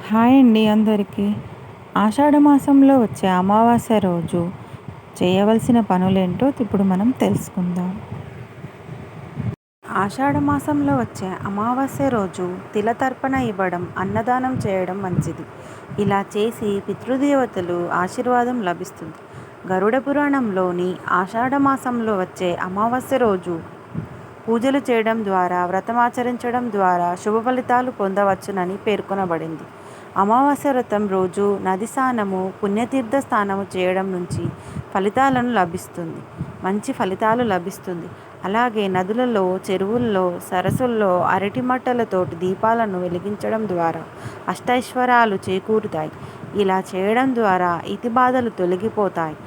Hi అండి అందరికీ. ఆషాఢ మాసంలో వచ్చే అమావాస్య రోజు చేయవలసిన పనులేంటో ఇప్పుడు మనం తెలుసుకుందాం. ఆషాఢ మాసంలో వచ్చే అమావాస్య రోజు తిలతర్పణ ఇవ్వడం, అన్నదానం చేయడం మంచిది. ఇలా చేసి పితృదేవతలు ఆశీర్వాదం లభిస్తుంది. గరుడ పురాణంలోని ఆషాఢ మాసంలో వచ్చే అమావాస్య రోజు పూజలు చేయడం ద్వారా, వ్రతమాచరించడం ద్వారా శుభ ఫలితాలు పొందవచ్చునని పేర్కొనబడింది. అమావాస్య వ్రతం రోజు నది స్నానము, పుణ్యతీర్థ స్నానము చేయడం నుంచి మంచి ఫలితాలు లభిస్తుంది. అలాగే నదులలో, చెరువుల్లో, సరస్సుల్లో అరటి మట్టలతోటి దీపాలను వెలిగించడం ద్వారా అష్టైశ్వర్యాలు చేకూరుతాయి. ఇలా చేయడం ద్వారా ఇతి బాధలు తొలగిపోతాయి.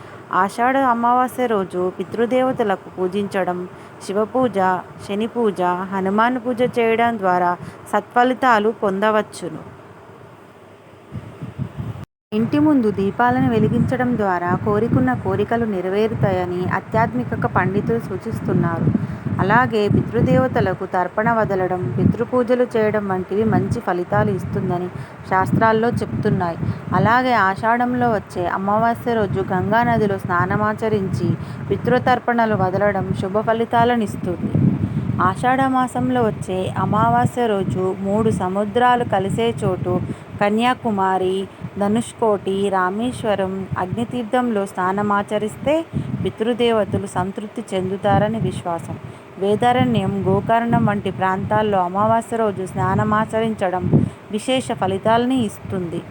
ఆషాఢ అమావాస్య రోజు పితృదేవతలకు పూజించడం, శివపూజ, శని పూజ, హనుమాన్ పూజ చేయడం ద్వారా సత్ఫలితాలు పొందవచ్చును. ఇంటి ముందు దీపాలను వెలిగించడం ద్వారా కోరుకున్న కోరికలు నెరవేరుతాయని ఆధ్యాత్మిక పండితులు సూచిస్తున్నారు. అలాగే పితృదేవతలకు తర్పణ వదలడం, పితృపూజలు చేయడం వంటివి మంచి ఫలితాలు ఇస్తుందని శాస్త్రాల్లో చెప్తున్నాయి. అలాగే ఆషాఢంలో వచ్చే అమావాస్య రోజు గంగా నదిలో స్నానమాచరించి పితృతర్పణలు వదలడం శుభ ఫలితాలనిస్తుంది. ఆషాఢ మాసంలో వచ్చే అమావాస్య రోజు 3 సముద్రాలు కలిసే చోటు కన్యాకుమారి, ధనుష్కోటి, రామేశ్వరం, అగ్నితీర్థంలో స్నానమాచరిస్తే పితృదేవతలు సంతృప్తి చెందుతారని విశ్వాసం. వేదారణ్యం, గోకర్ణం వంటి ప్రాంతాల్లో అమావాస్య రోజు స్నానమాచరించడం విశేష ఫలితాలని ఇస్తుంది.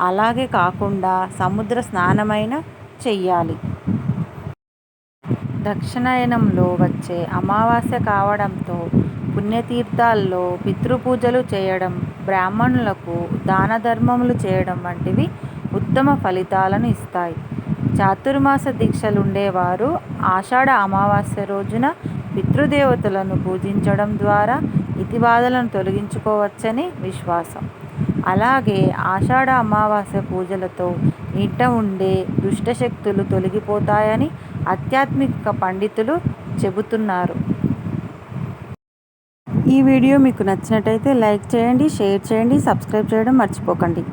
అలాగే కాకుండా సముద్ర స్నానమైనా చెయ్యాలి. దక్షిణాయనంలో వచ్చే అమావాస్య కావడంతో పుణ్యతీర్థాల్లో పితృపూజలు చేయడం, బ్రాహ్మణులకు దాన ధర్మములు చేయడం వంటివి ఉత్తమ ఫలితాలను ఇస్తాయి. చాతుర్మాస దీక్షలుండేవారు ఆషాఢ అమావాస్య రోజున పితృదేవతలను పూజించడం ద్వారా ఇతి బాధలను తొలగించుకోవచ్చని విశ్వాసం. అలాగే ఆషాఢ అమావాస్య పూజలతో ఇంట ఉండే దుష్టశక్తులు తొలగిపోతాయని ఆధ్యాత్మిక పండితులు చెబుతున్నారు. ఈ వీడియో మీకు నచ్చినట్టయితే లైక్ చేయండి, షేర్ చేయండి, సబ్స్క్రైబ్ చేయడం మర్చిపోకండి.